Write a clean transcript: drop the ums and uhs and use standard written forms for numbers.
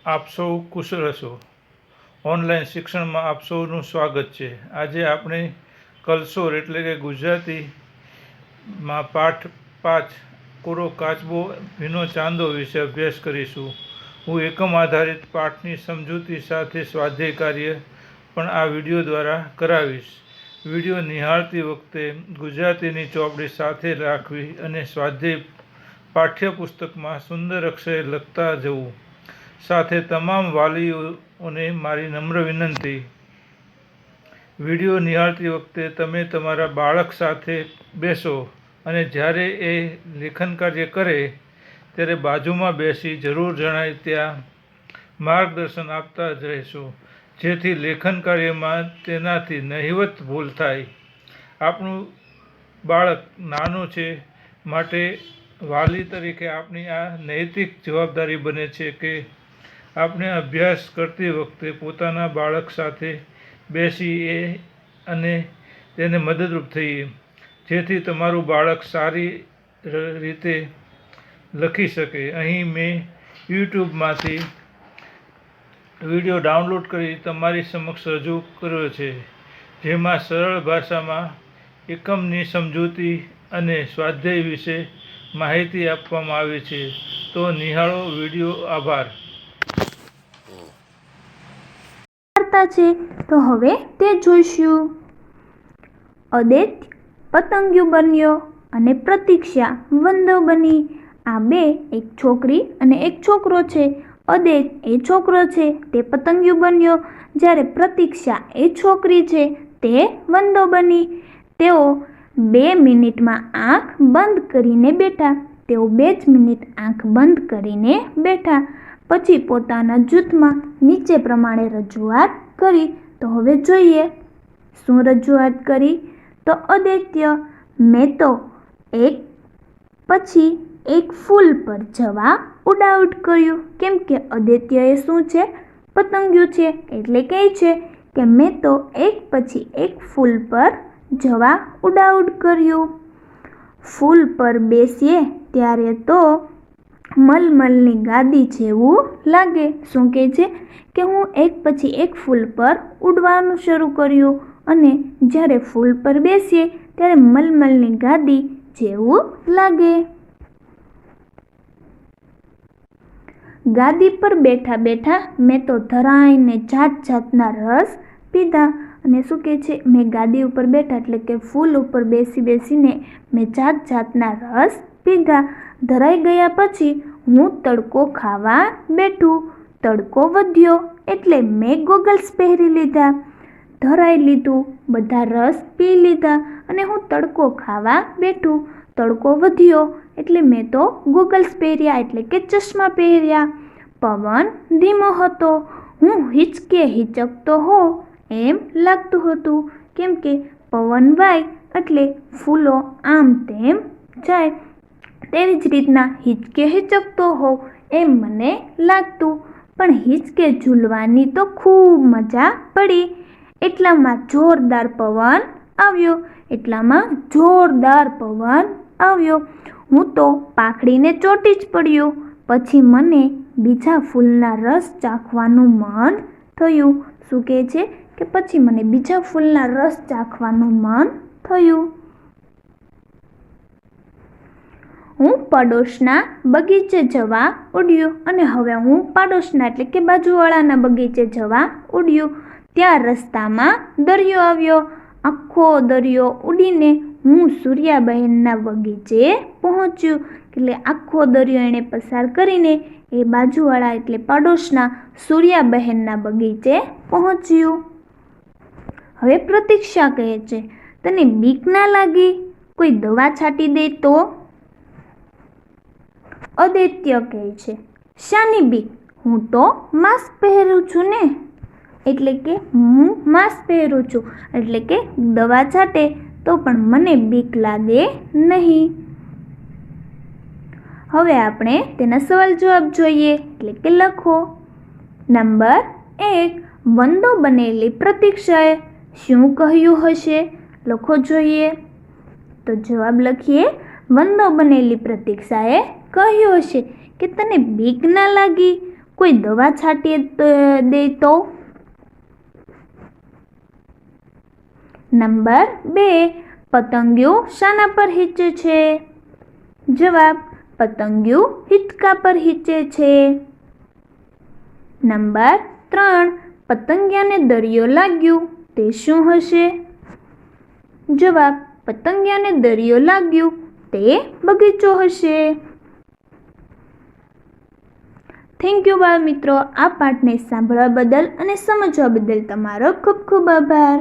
આપ સૌ કુશળ હશો. ઓનલાઈન શિક્ષણમાં આપ સૌનું સ્વાગત છે. આજે આપણે કલસોર એટલે કે ગુજરાતીમાં પાઠ 5 કોરો કાચબો ભીનો ચાંદો વિશે અભ્યાસ કરીશું. હું એકમ આધારિત પાઠની સમજૂતી સાથે સ્વાધ્યાય કાર્ય પણ આ વિડીયો દ્વારા કરાવીશ. વિડીયો નિહાળતી વખતે ગુજરાતીની ચોપડી સાથે રાખવી અને સ્વાધ્યાય પાઠ્યપુસ્તકમાં સુંદર અક્ષરે લખતા જવું. સાથે તમામ વાલીઓને મારી નમ્ર વિનંતી, વિડીયો નિહાળતી વખતે તમે તમારા બાળક સાથે બેસો અને જ્યારે એ લેખન કાર્ય કરે ત્યારે બાજુમાં બેસી જરૂર જણાય ત્યાં માર્ગદર્શન આપતા જ રહેશો, જેથી લેખન કાર્યમાં તેનાથી નહિવત ભૂલ થાય. આપણું બાળક નાનું છે, માટે વાલી તરીકે આપણી આ નૈતિક જવાબદારી બને છે કે આપણે અભ્યાસ કરતી વખતે પોતાના બાળક સાથે બેસીએ અને તેને મદદરૂપ થઈએ, જેથી તમારું બાળક સારી રીતે લખી શકે. અહીં મેં યુટ્યુબમાંથી વિડીયો ડાઉનલોડ કરી તમારી સમક્ષ રજૂ કર્યો છે, જેમાં સરળ ભાષામાં એકમની સમજૂતી અને સ્વાધ્યાય વિશે માહિતી આપવામાં આવી છે. તો નિહાળો વિડીયો. આભાર. છે તો હવે તે જોઈશું. અદૈત્ય પતંગિયું બન્યો અને પ્રતીક્ષા વંદો બની. આ બે એક છોકરી અને એક છોકરો છે. અદૈત્ય એ છોકરો છે, તે પતંગિયું બન્યો, જ્યારે પ્રતીક્ષા એ છોકરી છે, તે વંદો બની. તેઓ 2 મિનિટમાં આંખ બંધ કરીને બેઠા. તેઓ 2 જ મિનિટ આંખ બંધ કરીને બેઠા. પછી પોતાના જૂથમાં નીચે પ્રમાણે રજૂઆત કરી. તો હવે જોઈએ શું રજૂઆત કરી. તો અદૈત્ય, મેં તો એક પછી એક ફૂલ પર જવા ઉડાઉડ કર્યું. કેમ કે અદૈત્યએ શું છે? પતંગિયું છે. એટલે કહે છે કે મેં તો એક પછી એક ફૂલ પર જવા ઉડાઉડ કર્યું. ફૂલ પર બેસીએ ત્યારે તો મલમલની ગાદી જેવું લાગે. શું કહે છે? કે હું એક પછી એક ફૂલ પર ઉડવાનું શરૂ કર્યું અને જ્યારે ફૂલ પર બેસીએ ત્યારે મલમલની ગાદી જેવું લાગે. ગાદી પર બેઠા બેઠા મેં તો ધરાઈને જાત જાતના રસ પીધા. અને શું કહે છે? મેં ગાદી ઉપર બેઠા એટલે કે ફૂલ ઉપર બેસીને મેં જાત જાતના રસ પીધા. ધરાઈ ગયા પછી હું તડકો ખાવા બેઠું. તડકો વધ્યો એટલે મેં ગોગલ્સ પહેરી લીધા. ધરાઈ લીધું, બધા રસ પી લીધા અને હું તડકો ખાવા બેઠું. તડકો વધ્યો એટલે મેં તો ગોગલ્સ પહેર્યા એટલે કે ચશ્મા પહેર્યા. પવન ધીમો હતો. હું હિચકે હિચકતો હો એમ લાગતું હતું. કેમ કે પવન વાય એટલે ફૂલો આમ તેમ જાય. તેવી જ રીતના હિચકે હિચકતો હોવ એમ મને લાગતું. પણ હિચકે ઝૂલવાની તો ખૂબ મજા પડી. એટલામાં જોરદાર પવન આવ્યો. હું તો પાંખડીને ચોંટી જ પડ્યો. પછી મને બીજા ફૂલના રસ ચાખવાનું મન થયું. શું કહે છે? કે પછી મને બીજા ફૂલના રસ ચાખવાનું મન થયું. હું પડોશના બગીચે જવા ઉડ્યો અને હવે હું પાડોશના એટલે કે બાજુવાળાના બગીચે જવા ઉડ્યું. ત્યાં રસ્તામાં દરિયો આવ્યો. આખો દરિયો ઉડીને હું સૂર્યાબહેનના બગીચે પહોંચ્યું. એટલે આખો દરિયો એણે પસાર કરીને એ બાજુવાળા એટલે પાડોશના સૂર્યાબહેનના બગીચે પહોંચ્યું. હવે પ્રતીક્ષા કહે છે, તને બીક ના લાગી? કોઈ દવા છાંટી દે તો? અદૈત્ય કહે છે, શાની બીક? હું તો માસ્ક પહેરું છું ને. એટલે કે હું માસ્ક પહેરું છું એટલે કે દવા છાંટે તો પણ મને બીક લાગે નહીં. હવે આપણે તેના સવાલ જવાબ જોઈએ. એટલે કે લખો. નંબર 1, વંદો બનેલી પ્રતીક્ષાએ શું કહ્યું હશે? લખો જોઈએ. તો જવાબ લખીએ. વંદો બનેલી પ્રતીક્ષાએ કહ્યું હશે કે તને બીક ના લાગી? કોઈ દવા છાંટી દે તો? નંબર 2, પતંગિયું શાના પર હિંચે છે? જવાબ: પતંગિયું હિંચકા પર હિંચે છે. નંબર 3, પતંગિયાને દરિયો લાગ્યું તે શું હશે? જવાબ: પતંગિયાને દરિયો લાગ્યું તે બગીચો હશે. થેન્ક યુ બાળ મિત્રો. આ પાઠને સાંભળવા બદલ અને સમજવા બદલ તમારો ખૂબ ખૂબ આભાર.